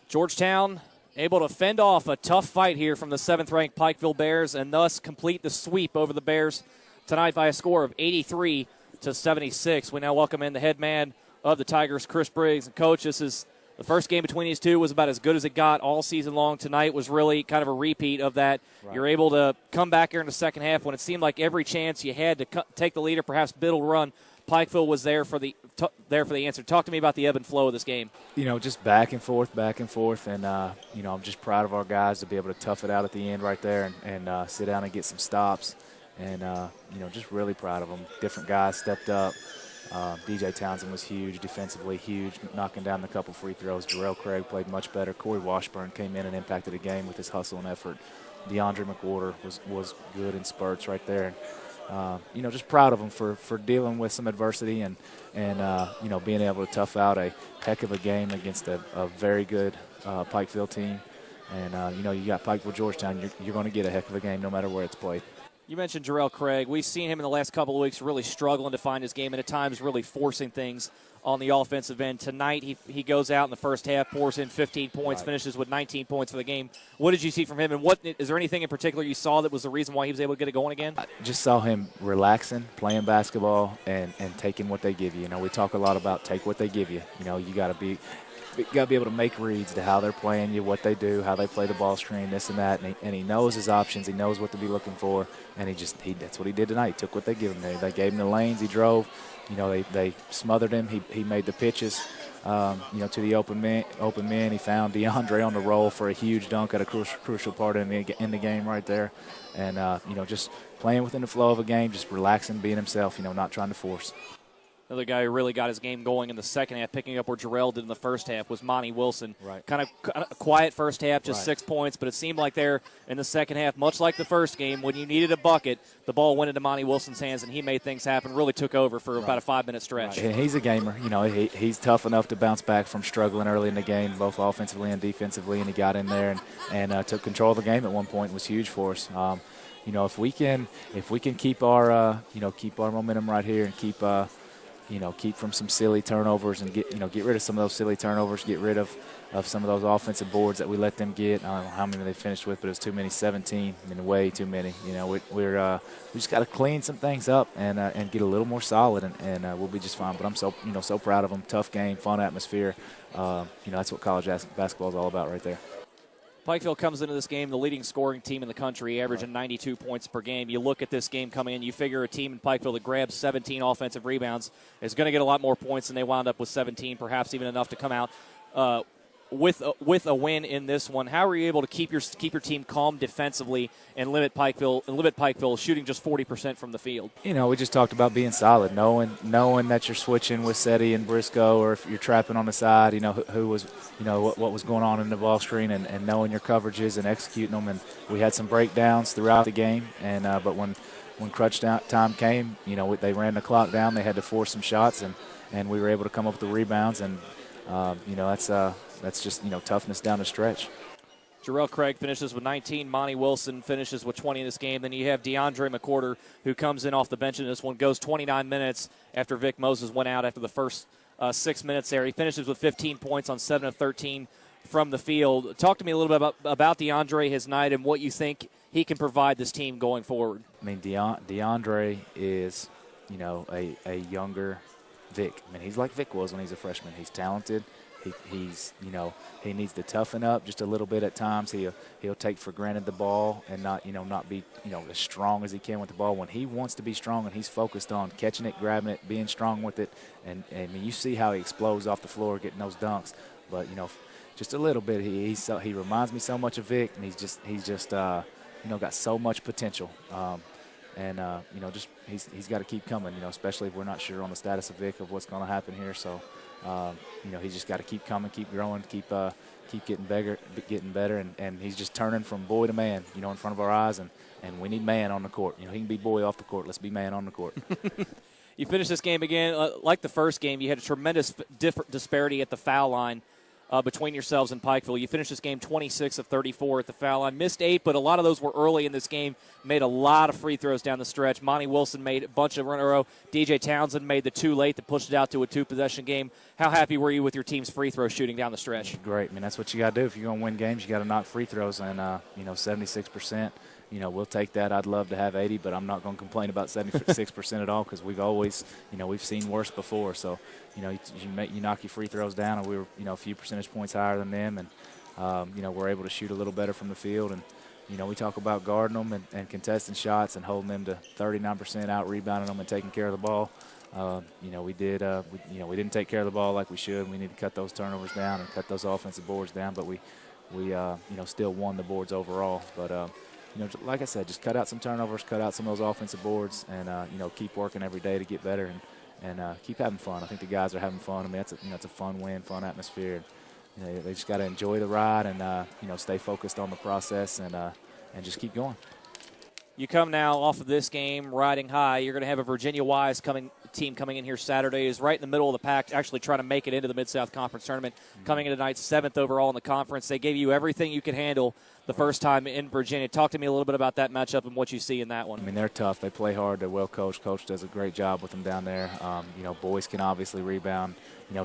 Georgetown able to fend off a tough fight here from the 7th-ranked Pikeville Bears and thus complete the sweep over the Bears tonight by a score of 83-76. We now welcome in the head man of the Tigers, Chris Briggs. And, Coach, this is the first game between these two was about as good as it got all season long. Tonight was really kind of a repeat of that. Right. You're able to come back here in the second half when it seemed like every chance you had to take the lead or perhaps middle run, Pikeville was there for the answer. Talk to me about the ebb and flow of this game. Just back and forth, and I'm just proud of our guys to be able to tough it out at the end right there and sit down and get some stops, and just really proud of them. Different guys stepped up. DJ Townsend was huge, defensively huge, knocking down a couple free throws. Jarrell Craig played much better. Corey Washburn came in and impacted the game with his hustle and effort. DeAndre McWhorter was good in spurts right there. Just proud of them for dealing with some adversity and being able to tough out a heck of a game against a very good Pikeville team. And, you got Pikeville, Georgetown, you're going to get a heck of a game no matter where it's played. You mentioned Jarrell Craig. We've seen him in the last couple of weeks really struggling to find his game and at times really forcing things on the offensive end. Tonight he goes out in the first half, pours in 15 points, finishes with 19 points for the game. What did you see from him, and is there anything in particular you saw that was the reason why he was able to get it going again? I just saw him relaxing, playing basketball, and taking what they give you. We talk a lot about take what they give you. You got to be able to make reads to how they're playing you, what they do, how they play the ball screen, this and that, and he knows his options. He knows what to be looking for, and that's what he did tonight. He took what they gave him. They gave him the lanes. He drove. They smothered him. He made the pitches, to the open man. He found DeAndre on the roll for a huge dunk at a crucial part in the game right there. And, just playing within the flow of a game, just relaxing, being himself, not trying to force. Another guy who really got his game going in the second half, picking up where Jarrell did in the first half, was Monty Wilson. Right. Kind of a quiet first half, just 6 points, but it seemed like there in the second half, much like the first game, when you needed a bucket, the ball went into Monty Wilson's hands, and he made things happen, really took over for about a 5-minute stretch. And he's a gamer. He's tough enough to bounce back from struggling early in the game, both offensively and defensively, and he got in there and took control of the game at one point. It was huge for us. If we can keep our momentum right here and keep from some silly turnovers and get rid of some of those silly turnovers, get rid of some of those offensive boards that we let them get. I don't know how many they finished with, but it was too many, 17. Way too many. We just got to clean some things up and get a little more solid, and we'll be just fine. But I'm so proud of them. Tough game, fun atmosphere. That's what college basketball is all about right there. Pikeville comes into this game the leading scoring team in the country, averaging 92 points per game. You look at this game coming in, you figure a team in Pikeville that grabs 17 offensive rebounds is going to get a lot more points than they wound up with 17, perhaps even enough to come out with a win in this one. How are you able to keep your team calm defensively and limit Pikeville shooting just 40% from the field? We just talked about being solid, knowing that you're switching with Seti and Briscoe, or if you're trapping on the side, who was, what was going on in the ball screen, and knowing your coverages and executing them. And we had some breakdowns throughout the game, and but when crunch time came, they ran the clock down. They had to force some shots, and we were able to come up with the rebounds, and that's just toughness down the stretch. Jarrell Craig finishes with 19. Monty Wilson finishes with 20 in this game. Then you have DeAndre McWhorter, who comes in off the bench in this one, goes 29 minutes after Vic Moses went out after the first 6 minutes there. He finishes with 15 points on 7 of 13 from the field. Talk to me a little bit about DeAndre, his night, and what you think he can provide this team going forward. DeAndre is, a younger Vic. He's like Vic was when he's a freshman. He's talented. He needs to toughen up just a little bit at times. He'll take for granted the ball and not be as strong as he can with the ball. When he wants to be strong and he's focused on catching it, grabbing it, being strong with it, and you see how he explodes off the floor getting those dunks. But just a little bit. He reminds me so much of Vic, and he's just got so much potential. He's got to keep coming. Especially if we're not sure on the status of Vic of what's going to happen here. So. He's just got to keep coming, keep growing, keep getting better, and he's just turning from boy to man, in front of our eyes, and we need man on the court. He can be boy off the court. Let's be man on the court. You finished this game again like the first game. You had a tremendous disparity at the foul line. between yourselves and Pikeville. You finished this game 26 of 34 at the foul line. Missed 8, but a lot of those were early in this game. Made a lot of free throws down the stretch. Monty Wilson made a bunch of in a row. DJ Townsend made the 2 late that pushed it out to a 2-possession game. How happy were you with your team's free throw shooting down the stretch? Great. I mean, that's what you got to do. If you're going to win games, you got to knock free throws. And, 76%, we'll take that. I'd love to have 80, but I'm not going to complain about 76% at all because we've always, we've seen worse before. So, you knock your free throws down, and we were, a few percentage points higher than them. And, we're able to shoot a little better from the field. And, we talk about guarding them and contesting shots and holding them to 39%, out-rebounding them and taking care of the ball. We didn't take care of the ball like we should. We need to cut those turnovers down and cut those offensive boards down. But we still won the boards overall. But, like I said, just cut out some turnovers, cut out some of those offensive boards, and, keep working every day to get better and keep having fun. I think the guys are having fun. I mean, it's a fun win, fun atmosphere. They just got to enjoy the ride and, stay focused on the process and just keep going. You come now off of this game riding high. You're going to have a Virginia-wise team coming in here Saturday. Is right in the middle of the pack, actually trying to make it into the Mid-South Conference tournament. Coming in tonight, 7th overall in the conference. They gave you everything you could handle the first time in Virginia. Talk to me a little bit about that matchup and what you see in that one. I mean, they're tough. They play hard. They're well coached. Coach does a great job with them down there. Boys can obviously rebound.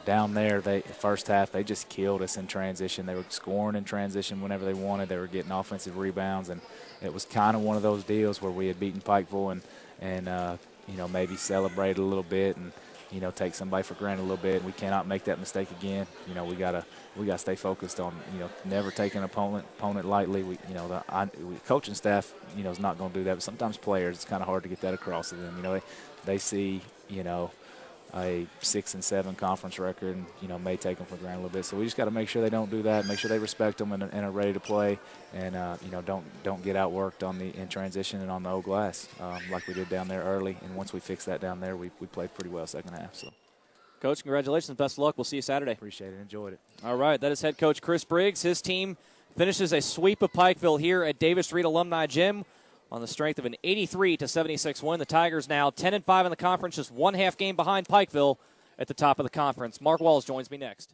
Down there, first half, they just killed us in transition. They were scoring in transition whenever they wanted. They were getting offensive rebounds, and it was kind of one of those deals where we had beaten Pikeville and maybe celebrate a little bit and, take somebody for granted a little bit. We cannot make that mistake again. We gotta stay focused on, never taking an opponent lightly. The coaching staff, is not going to do that. But sometimes players, it's kind of hard to get that across to them. They see, a 6-7 conference record and, may take them for granted a little bit. So we just got to make sure they don't do that, make sure they respect them and are ready to play and, don't get outworked in transition and on the old glass like we did down there early. And once we fix that down there, we played pretty well second half. So, Coach, congratulations. Best of luck. We'll see you Saturday. Appreciate it. Enjoyed it. All right. That is head coach Chris Briggs. His team finishes a sweep of Pikeville here at Davis Reed Alumni Gym on the strength of an 83-76 win. The Tigers now 10-5 in the conference, just one half game behind Pikeville at the top of the conference. Mark Walls joins me next.